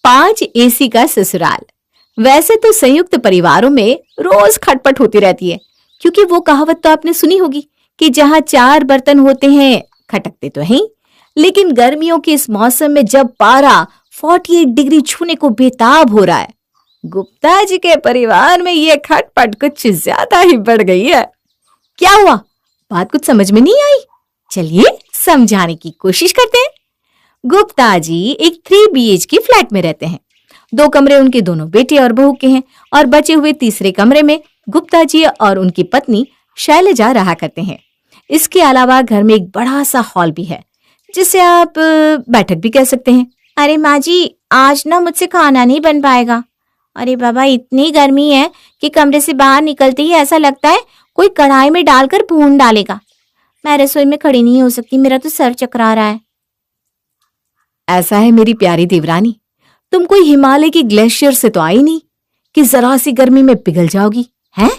5 AC का ससुराल। वैसे तो संयुक्त परिवारों में रोज खटपट होती रहती है, क्योंकि वो कहावत तो आपने सुनी होगी कि जहां 4 बर्तन होते हैं खटकते तो हैं। लेकिन गर्मियों के इस मौसम में जब पारा 48 डिग्री छूने को बेताब हो रहा है, गुप्ता जी के परिवार में ये खटपट कुछ ज्यादा ही बढ़ गई है। क्या हुआ? बात कुछ समझ में नहीं आई? चलिए समझाने की कोशिश करते हैं। गुप्ता जी एक 3 BHK फ्लैट में रहते हैं। 2 कमरे उनके दोनों बेटे और बहू के हैं और बचे हुए तीसरे कमरे में गुप्ता जी और उनकी पत्नी शैलजा रहा करते हैं। इसके अलावा घर में एक बड़ा सा हॉल भी है, जिसे आप बैठक भी कह सकते हैं। अरे माँ जी, आज ना मुझसे खाना नहीं बन पाएगा। अरे बाबा, इतनी गर्मी है कि कमरे से बाहर निकलते ही ऐसा लगता है कोई कढ़ाई में डालकर भून डालेगा। मैं रसोई में खड़ी नहीं हो सकती, मेरा तो सर चकरा रहा है। ऐसा है मेरी प्यारी देवरानी, तुम कोई हिमालय की ग्लेशियर से तो आई नहीं कि जरा सी गर्मी में पिघल जाओगी हैं?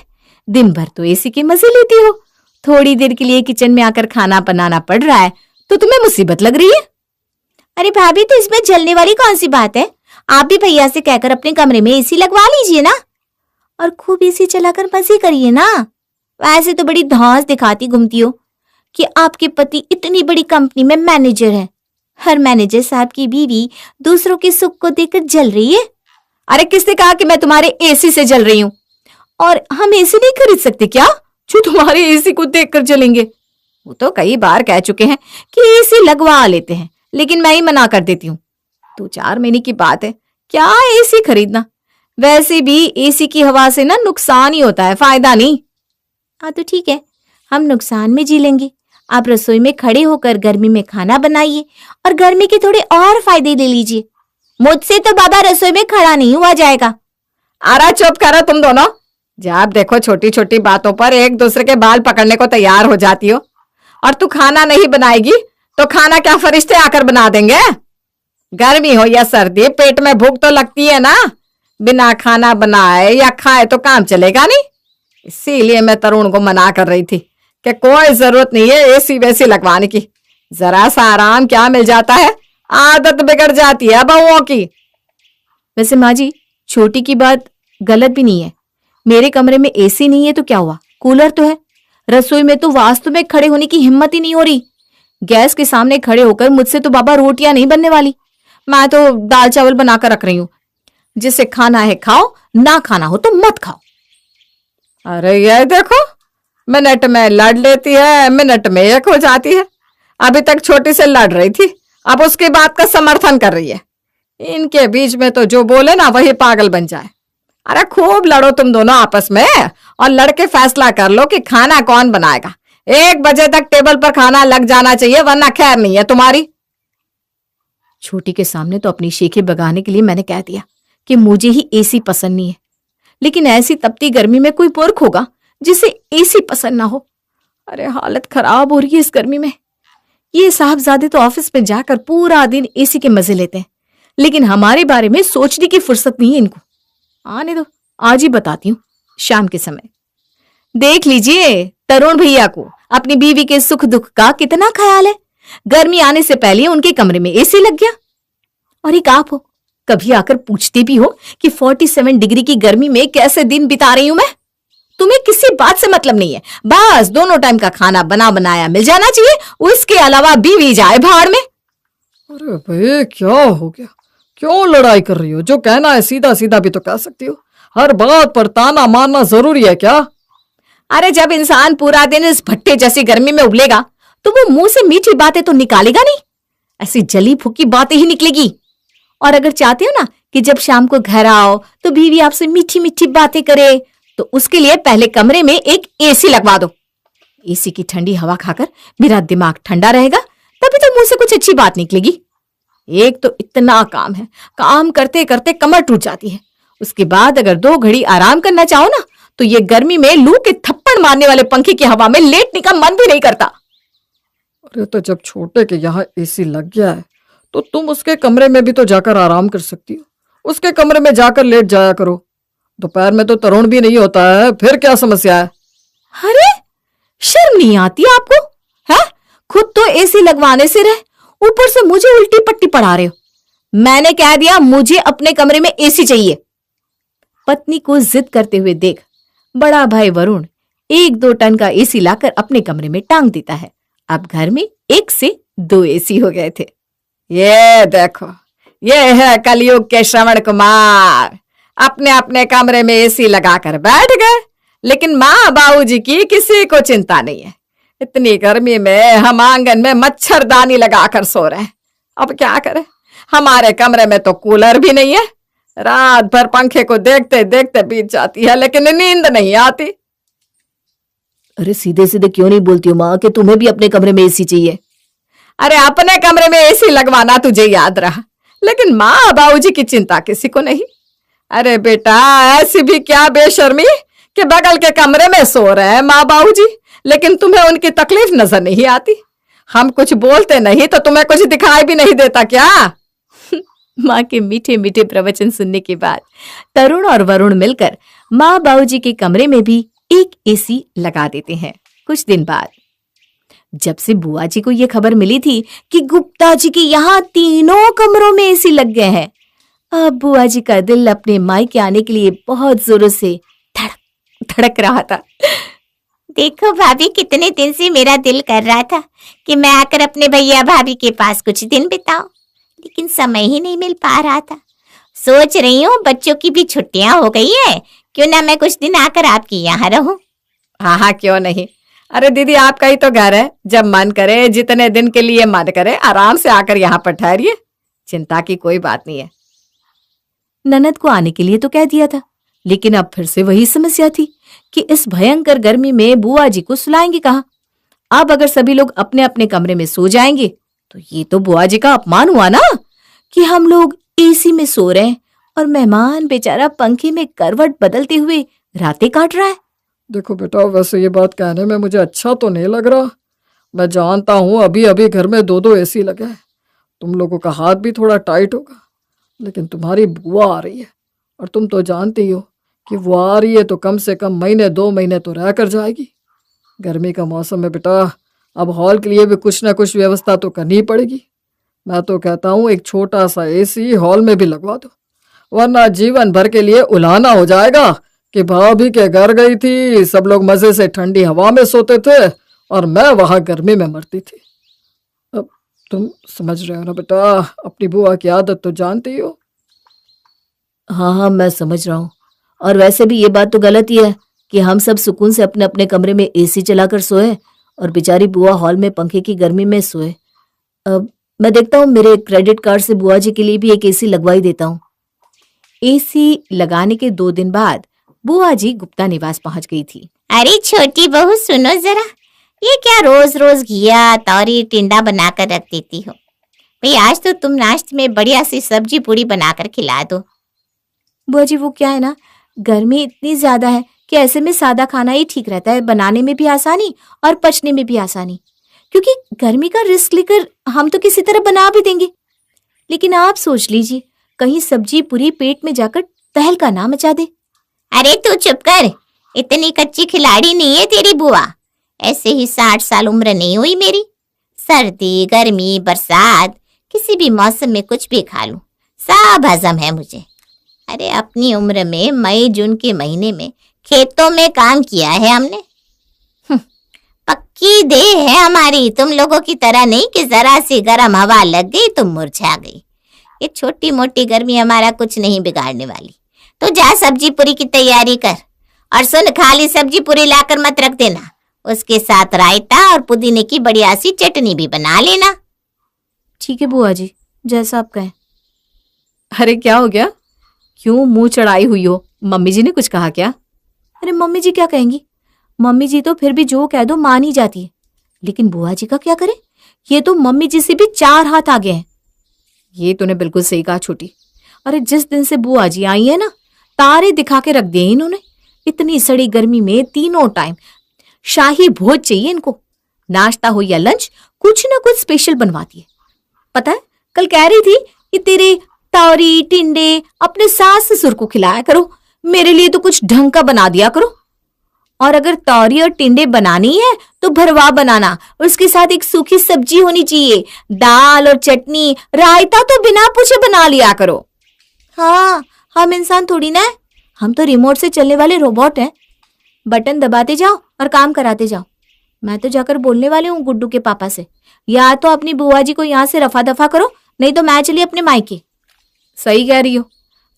दिन भर तो एसी के मजे लेती हो, थोड़ी देर के लिए किचन में आकर खाना बनाना पड़ रहा है तो तुम्हें मुसीबत लग रही है। अरे भाभी, तो इसमें जलने वाली कौन सी बात है? आप भी भैया से कहकर अपने कमरे में एसी लगवा लीजिए ना, और खूब एसी चलाकर मजे करिए ना। वैसे तो बड़ी धौंस दिखाती घूमती हो कि आपके पति इतनी बड़ी कंपनी में मैनेजर है। हर मैनेजर साहब की बीवी दूसरों के सुख को देखकर जल रही है। अरे किसने कहा कि मैं तुम्हारे एसी से जल रही हूं? और हम एसी नहीं खरीद सकते क्या जो तुम्हारे एसी को देखकर जलेंगे? वो तो कई बार कह चुके हैं कि एसी लगवा लेते हैं, लेकिन मैं ही मना कर देती हूँ। 2-4 महीने की बात है, क्या एसी खरीदना? वैसे भी एसी की हवा से ना नुकसान ही होता है, फायदा नहीं। हाँ तो ठीक है, हम नुकसान में जी लेंगे। आप रसोई में खड़े होकर गर्मी में खाना बनाइए और गर्मी के थोड़े और फायदे ले लीजिए। मुझसे तो बाबा रसोई में खड़ा नहीं हुआ जाएगा। अरे चुप करो तुम दोनों, जब देखो छोटी छोटी बातों पर एक दूसरे के बाल पकड़ने को तैयार हो जाती हो। और तू खाना नहीं बनाएगी तो खाना क्या फरिश्ते आकर बना देंगे? गर्मी हो या सर्दी, पेट में भूख तो लगती है ना। बिना खाना बनाए या खाए तो काम चलेगा नहीं। इसीलिए मैं तरुण को मना कर रही थी कि कोई जरूरत नहीं है एसी वैसी लगवाने की। जरा सा आराम क्या मिल जाता है, आदत बिगड़ जाती है बहुओं की। वैसे माँ जी, छोटी की बात गलत भी नहीं है। मेरे कमरे में एसी नहीं है तो क्या हुआ, कूलर तो है। रसोई में तो वास्तव में खड़े होने की हिम्मत ही नहीं हो रही। गैस के सामने खड़े होकर मुझसे तो बाबा रोटियां नहीं बनने वाली। मैं तो दाल चावल बनाकर रख रही हूँ। जिसे खाना है खाओ, ना खाना हो तो मत खाओ। अरे ये देखो, मिनट में लड़ लेती है, मिनट में एक हो जाती है। अभी तक छोटी से लड़ रही थी, अब उसकी बात का समर्थन कर रही है। इनके बीच में तो जो बोले ना वही पागल बन जाए। अरे खूब लड़ो तुम दोनों आपस में और लड़के फैसला कर लो कि खाना कौन बनाएगा। 1 बजे तक टेबल पर खाना लग जाना चाहिए, वरना खैर नहीं है तुम्हारी। छोटी के सामने तो अपनी शेखी बगाने के लिए मैंने कह दिया कि मुझे ही एसी पसंद नहीं है, लेकिन ऐसी तपती गर्मी में कोई पुरख होगा जिसे एसी पसंद ना हो। अरे हालत खराब हो रही है इस गर्मी में। ये साहबजादे तो ऑफिस में जाकर पूरा दिन एसी के मजे लेते हैं, लेकिन हमारे बारे में सोचने की फुर्सत नहीं है इनको। आने दो, आज ही बताती हूँ शाम के समय। देख लीजिए तरुण भैया को अपनी बीवी के सुख दुख का कितना ख्याल है। गर्मी आने से पहले उनके कमरे में एसी लग गया। और एक आप हो, कभी आकर पूछते भी हो कि 47 डिग्री की गर्मी में कैसे दिन बिता रही हूं मैं? तुम्हें किसी बात से मतलब नहीं है, बस दोनों टाइम का खाना बना बनाया मिल जाना चाहिए, उसके अलावा बीवी जाए भाड़ में। अरे भाई क्या हो गया, क्यों लड़ाई कर रही हो? जो कहना है सीधा सीधा भी तो कह सकती हो। हर बात पर ताना मारना जरूरी है क्या? अरे जब इंसान पूरा दिन इस भट्टे जैसी गर्मी में उबलेगा तो वो मुंह से मीठी बातें तो निकालेगा नहीं, ऐसी जली फूकी बातें ही निकलेगी। और अगर चाहते हो ना कि जब शाम को घर आओ तो बीवी आपसे मीठी मीठी बातें करे, तो उसके लिए पहले कमरे में एक एसी लगवा दो। एसी की ठंडी हवा खाकर मेरा दिमाग ठंडा रहेगा, तभी तो मुंह से कुछ अच्छी बात निकलेगी। एक तो इतना काम है, काम करते करते कमर टूट जाती है। उसके बाद अगर 2 घड़ी आराम करना चाहो ना तो ये गर्मी में लू के थप्पड़ मारने वाले पंखे की हवा में लेटने का मन भी नहीं करता। अरे तो जब छोटे के यहाँ एसी लग गया है तो तुम उसके कमरे में भी तो जाकर आराम कर सकती हो। उसके कमरे में जाकर लेट जाया करो। दोपहर में तो तरुण भी नहीं होता है, फिर क्या समस्या है? अरे शर्म नहीं आती आपको है? खुद तो एसी लगवाने से रहे, ऊपर से मुझे उल्टी पट्टी पढ़ा रहे हो। मैंने कह दिया मुझे अपने कमरे में एसी चाहिए। पत्नी को जिद करते हुए देख बड़ा भाई वरुण 1-2 टन का एसी लाकर अपने कमरे में टांग देता है। अब घर में 1 से 2 एसी हो गए थे। ये देखो, ये है कलयुग के श्रवण कुमार, अपने अपने कमरे में एसी लगाकर बैठ गए, लेकिन माँ बाबूजी की किसी को चिंता नहीं है। इतनी गर्मी में हम आंगन में मच्छरदानी लगाकर सो रहे हैं। अब क्या करें, हमारे कमरे में तो कूलर भी नहीं है। रात भर पंखे को देखते देखते बीत जाती है, लेकिन नींद नहीं आती। अरे सीधे सीधे क्यों नहीं बोलती हो माँ कि तुम्हें भी अपने कमरे में एसी चाहिए? अरे अपने कमरे में एसी लगवाना तुझे याद रहा, लेकिन माँ बाबूजी की चिंता किसी को नहीं। अरे बेटा, ऐसी भी क्या बेशर्मी कि बगल के कमरे में सो रहे हैं माँ बाबूजी, लेकिन तुम्हें उनकी तकलीफ नजर नहीं आती। हम कुछ बोलते नहीं तो तुम्हें कुछ दिखाई भी नहीं देता क्या? माँ के मीठे मीठे प्रवचन सुनने के बाद तरुण और वरुण मिलकर माँ बाबूजी के कमरे में भी एक एसी लगा देते हैं। कुछ दिन बाद जब से बुआ जी को यह खबर मिली थी कि गुप्ता जी के यहाँ तीनों कमरों में एसी लग गए हैं, अब बुआ जी का दिल अपने मायके आने के लिए बहुत जोरों से धड़क धड़क रहा था। देखो भाभी, कितने दिन से मेरा दिल कर रहा था कि मैं आकर अपने भैया भाभी के पास कुछ दिन बिताऊं, लेकिन समय ही नहीं मिल पा रहा था। सोच रही हूँ बच्चों की भी छुट्टियां हो गई है, क्यों ना मैं कुछ दिन आकर आपके यहाँ रहूं। हाँ हाँ, क्यों नहीं। अरे दीदी, आपका ही तो घर है, जब मन करे, जितने दिन के लिए मन करे, आराम से आकर यहाँ पर ठहरिए, चिंता की कोई बात नहीं है। ननद को आने के लिए तो कह दिया था, लेकिन अब फिर से वही समस्या थी कि इस भयंकर गर्मी में बुआ जी को सुलाएंगे कहाँ? अब अगर सभी लोग अपने अपने कमरे में सो जाएंगे तो ये तो बुआ जी का अपमान हुआ ना, कि हम लोग एसी में सो रहे हैं और मेहमान बेचारा पंखे में करवट बदलते हुए रातें काट रहा है। देखो बेटा, वैसे ये बात कहने में मुझे अच्छा तो नहीं लग रहा। मैं जानता हूँ अभी अभी घर में 2-2 एसी लगे हैं, तुम लोगों का हाथ भी थोड़ा टाइट होगा, लेकिन तुम्हारी बुआ आ रही है और तुम तो जानती हो कि वो आ रही है तो कम से कम 1-2 महीने तो रह कर जाएगी। गर्मी का मौसम है बेटा, अब हॉल के लिए भी कुछ ना कुछ व्यवस्था तो करनी ही पड़ेगी। मैं तो कहता हूँ एक छोटा सा एसी हॉल में भी लगवा दो, वरना जीवन भर के लिए उलाहना हो जाएगा कि भाभी के घर गई थी, सब लोग मजे से ठंडी हवा में सोते थे और मैं वहां गर्मी में मरती थी। अब तुम समझ रहे हो ना बेटा, अपनी बुआ की आदत तो जानती हो। हाँ हाँ, मैं समझ रहा हूँ। और वैसे भी ये बात तो गलत ही है कि हम सब सुकून से अपने अपने कमरे में एसी चलाकर सोए और बेचारी बुआ हॉल में पंखे की गर्मी में सोए। अब मैं देखता हूँ मेरे क्रेडिट कार्ड से बुआ जी के लिए भी एक एसी लगवा ही देता हूँ। एसी लगाने के 2 दिन बाद बुआ जी गुप्ता निवास पहुंच गई थी। अरे छोटी बहू, सुनो जरा, ये क्या रोज रोज घिया तौरी टिंडा बनाकर रख देती हो? भाई आज तो तुम नाश्ते में बढ़िया सी सब्जी पूरी बनाकर खिला दो। बुआ जी, वो क्या है ना, गर्मी इतनी ज्यादा है कि ऐसे में सादा खाना ही ठीक रहता है, बनाने में भी आसानी और पचने में भी आसानी। क्योंकि गर्मी का रिस्क लेकर हम तो किसी तरह बना भी देंगे, लेकिन आप सोच लीजिए कहीं सब्जी पूरी पेट में जाकर तहलका ना मचा दे। अरे तू चुप कर, इतनी कच्ची खिलाड़ी नहीं है तेरी बुआ। ऐसे ही 60 साल उम्र नहीं हुई मेरी। सर्दी गर्मी बरसात किसी भी मौसम में कुछ भी खा लूं, सब हजम है मुझे। अरे अपनी उम्र में मई जून के महीने में खेतों में काम किया है हमने। पक्की देह है हमारी, तुम लोगों की तरह नहीं कि जरा सी गर्म हवा लग गई तो मुरझा गई। ये छोटी मोटी गर्मी हमारा कुछ नहीं बिगाड़ने वाली। तो जा सब्जी पूरी की तैयारी कर, और सुन, खाली सब्जी पूरी लाकर मत रख देना, उसके साथ रायता और पुदीने की बढ़िया सी चटनी भी बना लेना। ठीक है बुआ जी, जैसा आप कहें। अरे क्या हो गया, क्यों मुंह चढ़ाई हुई हो? मम्मी जी ने कुछ कहा क्या? अरे मम्मी जी क्या कहेंगी, मम्मी जी तो फिर भी जो कह दो मान ही जाती है, लेकिन बुआ जी का क्या करे, ये तो मम्मी जी से भी 4 हाथ आगे हैं। ये तूने बिल्कुल सही कहा छोटी। अरे जिस दिन से बुआ जी आई है ना, तारे दिखा के रख दिए इन्होंने। इतनी सड़ी गर्मी में तीनों टाइम शाही भोज चाहिए इनको, नाश्ता हो या लंच, कुछ ना कुछ स्पेशल बनवाती है। पता है, कल कह रही थी कि तेरे तौरी टिंडे अपने सास ससुर को खिलाया करो, मेरे लिए तो कुछ ढंग का बना दिया करो। और अगर तौरी और टिंडे बनानी है तो भरवा बनाना, उसके साथ एक सूखी सब्जी होनी चाहिए, दाल और चटनी, रायता तो बिना पूछे बना लिया करो। हाँ, हम इंसान थोड़ी ना है, हम तो रिमोट से चलने वाले रोबोट हैं। बटन दबाते जाओ और काम कराते जाओ। मैं तो जाकर बोलने वाली हूँ गुड्डू के पापा से, या तो अपनी बुआ जी को यहाँ से रफा दफा करो, नहीं तो मैं चली अपने मायके। सही कह रही हो।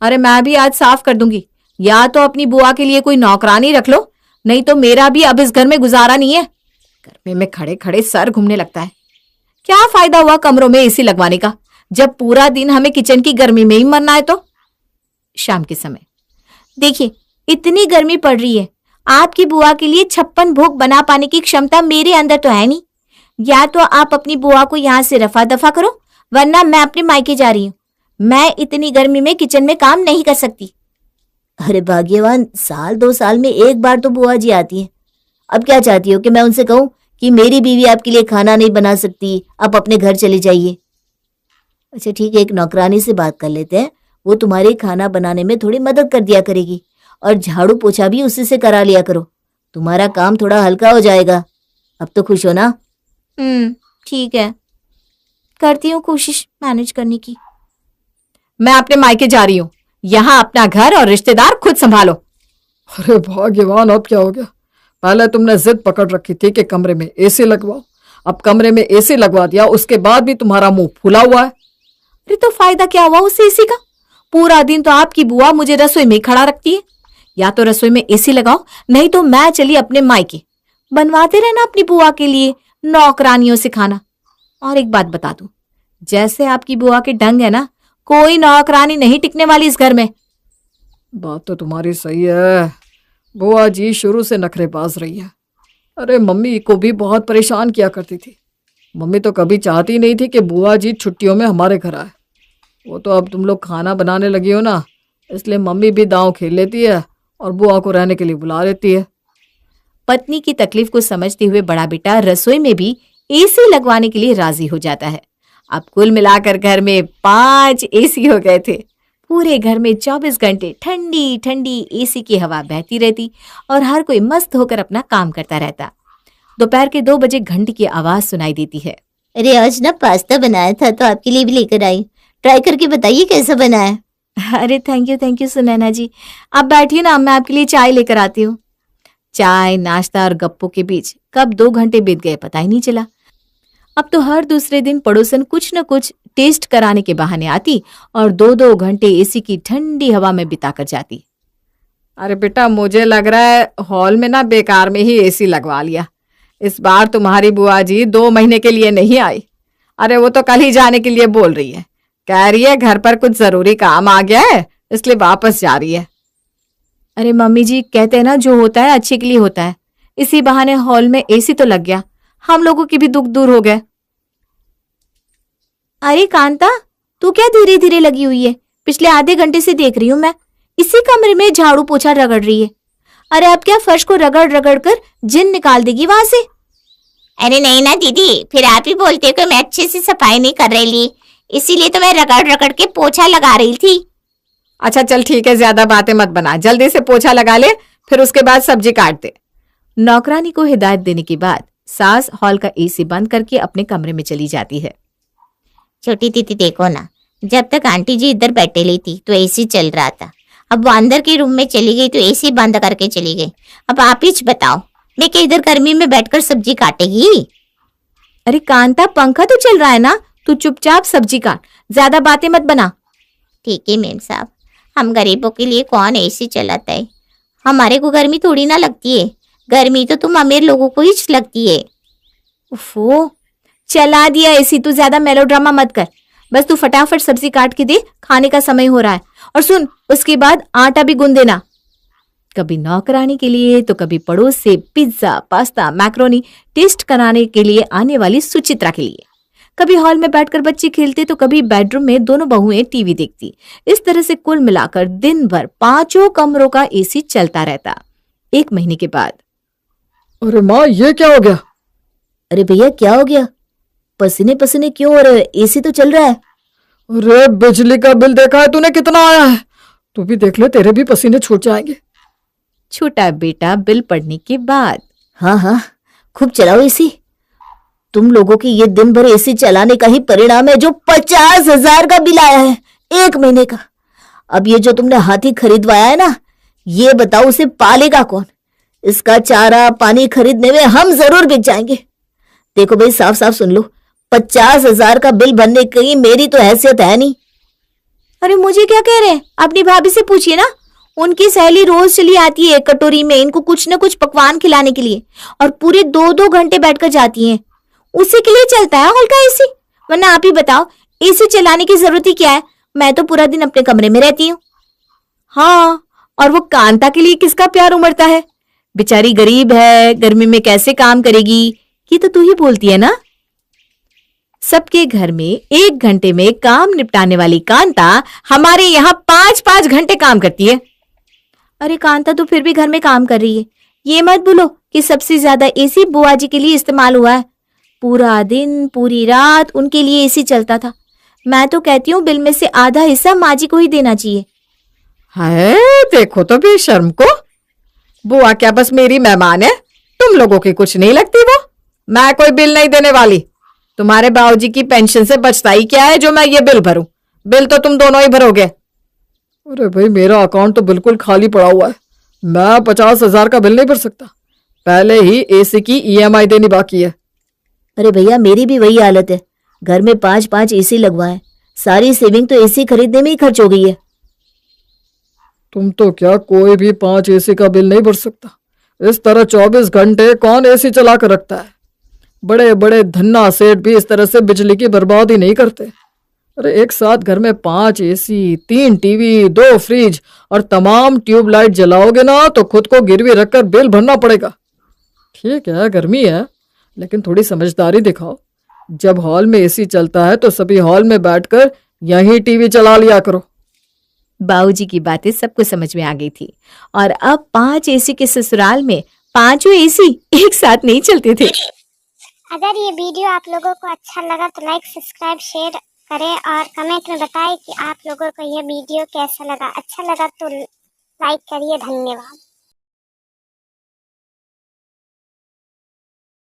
अरे मैं भी आज साफ कर दूंगी। या तो अपनी बुआ के लिए कोई नौकरानी रख लो, नहीं तो मेरा भी अब इस घर में गुजारा नहीं है। गर्मी में खड़े खड़े सर घूमने लगता है। क्या फायदा हुआ कमरों में एसी लगवाने का, जब पूरा दिन हमें किचन की गर्मी में ही मरना है। तो शाम के समय देखिए, इतनी गर्मी पड़ रही है, आपकी बुआ के लिए 56 भोग बना पाने की क्षमता मेरे अंदर तो है नहीं। या तो आप अपनी बुआ को यहाँ से रफा दफा करो, वरना मैं अपने मायके जा रही हूँ। मैं इतनी गर्मी में किचन में काम नहीं कर सकती। अरे भाग्यवान, साल 2 साल में एक बार तो बुआ जी आती है। अब क्या चाहती हो कि मैं उनसे कहूँ कि मेरी बीवी आपके लिए खाना नहीं बना सकती, आप अपने घर चले जाइए? अच्छा ठीक है, एक नौकरानी से बात कर लेते हैं, वो तुम्हारे खाना बनाने में थोड़ी मदद कर दिया करेगी, और झाड़ू पोछा भी उसी से करा लिया करो, तुम्हारा काम थोड़ा हल्का हो जाएगा। अब तो खुश हो ना? ठीक है, करती हूँ कोशिश मैनेज करने की। मैं अपने मायके जा रही हूँ, यहाँ अपना घर और रिश्तेदार खुद संभालो। अरे भाग्यवान, अब क्या हो गया? पहले तुमने जिद पकड़ रखी थी कि कमरे में एसी लगवाओ, अब कमरे में एसी लगवा दिया, उसके बाद भी तुम्हारा मुंह फूला हुआ है। अरे तो फायदा क्या हुआ उस एसी का? पूरा दिन तो आपकी बुआ मुझे रसोई में खड़ा रखती है। या तो रसोई में एसी लगाओ, नहीं तो मैं चली अपने मायके। बनवाते रहना अपनी बुआ के लिए नौकरानियों से खाना। और एक बात बता दूं, जैसे आपकी बुआ के ढंग है ना, कोई नौकरानी नहीं टिकने वाली इस घर में। बात तो तुम्हारी सही है, बुआ जी शुरू से नखरेबाज रही है। अरे मम्मी को भी बहुत परेशान किया करती थी। मम्मी तो कभी चाहती नहीं थी कि बुआ जी छुट्टियों में हमारे घर आए। वो तो अब तुम लोग खाना बनाने लगी हो ना, इसलिए मम्मी भी दांव खेल लेती है और बुआ को रहने के लिए बुला लेती है। पत्नी की तकलीफ को समझते हुए बड़ा बेटा रसोई में भी एसी लगवाने के लिए राजी हो जाता है। अब कुल मिलाकर घर में 5 एसी हो गए थे। पूरे घर में 24 घंटे ठंडी ठंडी एसी की हवा बहती रहती और हर कोई मस्त होकर अपना काम करता रहता। दोपहर के 2 बजे घंटी की आवाज सुनाई देती है। अरे आज ना पास्ता बनाया था, तो आपके लिए भी लेकर आई, ट्राई करके बताइए कैसा बना है। अरे थैंक यू सुनैना जी। आप बैठिए ना, मैं आपके लिए चाय लेकर आती हूँ। चाय, नाश्ता और गप्पों के बीच कब 2 घंटे बीत गए पता ही नहीं चला। अब तो हर दूसरे दिन पड़ोसन कुछ न कुछ टेस्ट कराने के बहाने आती और 2-2 घंटे एसी की ठंडी हवा में बिताकर जाती। अरे बेटा, मुझे लग रहा है हॉल में ना बेकार में ही एसी लगवा लिया। इस बार तुम्हारी बुआ जी 2 महीने के लिए नहीं आई। अरे वो तो कल ही जाने के लिए बोल रही है, कह रही है घर पर कुछ जरूरी काम आ गया है, इसलिए वापस जा रही है। अरे मम्मी जी, कहते हैं ना जो होता है अच्छे के लिए होता है। इसी बहाने हॉल में एसी तो लग गया, हम लोगों की भी दुख दूर हो गए। अरे कांता, तू क्या धीरे धीरे लगी हुई है? पिछले आधे घंटे से देख रही हूँ मैं, इसी कमरे में झाड़ू पोछा रगड़ रही है। अरे अब क्या फर्श को रगड़ रगड़ कर जिन निकाल देगी वहां से? अरे नहीं ना दीदी, फिर आप ही बोलते हो कि मैं अच्छे से सफाई नहीं कर रही, इसीलिए तो मैं रगड़ रगड़ के पोछा लगा रही थी। अच्छा चल ठीक है, ज्यादा बातें मत बना, जल्दी से पोछा लगा ले, फिर उसके बाद सब्जी काट दे। नौकरानी को हिदायत देने के बाद सास हॉल का एसी बंद करके अपने कमरे में चली जाती है। छोटी दीदी देखो ना, जब तक आंटी जी इधर बैठे ली थी तो एसी चल रहा था, अब वो अंदर के रूम में चली गई तो एसी बंद करके चली गई। अब आप ही बताओ, मैं क्या इधर गर्मी में बैठकर सब्जी काटेगी? अरे कांता, पंखा तो चल रहा है ना, तू चुपचाप सब्जी काट, ज्यादा बातें मत बना। ठीक है मेम साहब, हम गरीबों के लिए कौन एसी चलाता है, हमारे को गर्मी थोड़ी ना लगती है, गर्मी तो तुम अमीर लोगों को ही लगती है। उफो, चला दिया एसी, तू ज्यादा मेलोड्रामा मत कर, बस तू फटाफट सब्जी काट के दे, खाने का समय हो रहा है। और सुन, उसके बाद आटा भी गूंद देना। कभी नौकरानी के लिए तो कभी पड़ोस से पिज्जा, पास्ता, मैक्रोनी टेस्ट कराने के लिए आने वाली सुचित्रा के लिए। कभी हॉल में बैठकर बच्चे खेलते तो कभी बेडरूम में दोनों बहुएं टीवी देखती। इस तरह से कुल मिलाकर दिन भर 5 कमरों का एसी चलता रहता। 1 महीने के बाद, अरे माँ, ये क्या हो गया? अरे भैया क्या हो गया, पसीने पसीने क्यों हो रहे? एसी तो चल रहा है। अरे बिजली का बिल देखा है तूने कितना आया है? तू भी देख ले, तेरे भी पसीने छूट जाएंगे। छोटा बेटा बिल पड़ने के बाद। हाँ हाँ, खूब चलाओ एसी। तुम लोगों की ये दिन भर एसी चलाने का ही परिणाम है जो 50,000 का बिल आया है 1 महीने का। अब ये जो तुमने हाथी खरीदवाया है ना, ये बताओ उसे पालेगा कौन? इसका चारा पानी खरीदने में हम जरूर बिक जाएंगे। देखो भाई, साफ साफ सुन लो, 50,000 का बिल भरने की मेरी तो हैसियत है नहीं। अरे मुझे क्या कह रहे हैं? अपनी भाभी से पूछिए ना। उनकी सहेली रोज चली आती है कटोरी में इनको कुछ न कुछ पकवान खिलाने के लिए, और पूरे 2-2 घंटे बैठकर जाती हैं। उसी के लिए चलता है हॉल का एसी। वरना आप ही बताओ, एसी चलाने की जरूरत ही क्या है? मैं तो पूरा दिन अपने कमरे में रहती हूँ। हाँ, और वो कांता के लिए किसका प्यार उमड़ता है? बेचारी गरीब है, गर्मी में कैसे काम करेगी? ये तो तू ही बोलती है ना। सबके घर में 1 घंटे में काम निपटाने वाली कांता हमारे यहाँ 5-5 घंटे काम करती है। अरे कांता तो फिर भी घर में काम कर रही है। ये मत भूलो कि सबसे ज्यादा एसी बुआ जी के लिए इस्तेमाल हुआ है। पूरा दिन पूरी रात उनके लिए एसी चलता था। मैं तो कहती हूँ बिल में से आधा हिस्सा माँ जी को ही देना चाहिए। है, देखो तो भी शर्म को। बुआ क्या बस मेरी मेहमान है? तुम लोगों की कुछ नहीं लगती वो? मैं कोई बिल नहीं देने वाली। तुम्हारे बाबूजी की पेंशन से बचता ही क्या है जो मैं ये बिल भरूं? बिल तो तुम दोनों ही भरोगे। अरे भाई, मेरा अकाउंट तो बिल्कुल खाली पड़ा हुआ है। मैं 50,000 का बिल नहीं भर सकता। पहले ही एसी की ईएमआई देनी बाकी है। अरे भैया, मेरी भी वही हालत है। घर में 5-5 एसी लगवाए, सारी सेविंग तो एसी खरीदने में ही खर्च हो गई है। तुम तो क्या कोई भी 5 एसी का बिल नहीं भर सकता। इस तरह 24 घंटे कौन एसी चला कर रखता है? बड़े बड़े धन्ना सेठ भी इस तरह से बिजली की बर्बादी नहीं करते। अरे एक साथ घर में 5 एसी, 3 टीवी, 2 फ्रिज और तमाम ट्यूबलाइट जलाओगे ना तो खुद को गिरवी रखकर बिल भरना पड़ेगा। ठीक है, गर्मी है, लेकिन थोड़ी समझदारी दिखाओ। जब हॉल में एसी चलता है तो सभी हॉल में बैठकर यहीं टीवी चला लिया करो। बाबूजी की बातें सबको समझ में आ गई थी, और अब 5 एसी के ससुराल में 5 एसी एक साथ नहीं चलते थे। अगर ये वीडियो आप लोगों को अच्छा लगा तो लाइक, सब्सक्राइब, शेयर करें और कमेंट में बताएं कि आप लोगों को यह वीडियो कैसा लगा। अच्छा लगा तो लाइक करिए। धन्यवाद।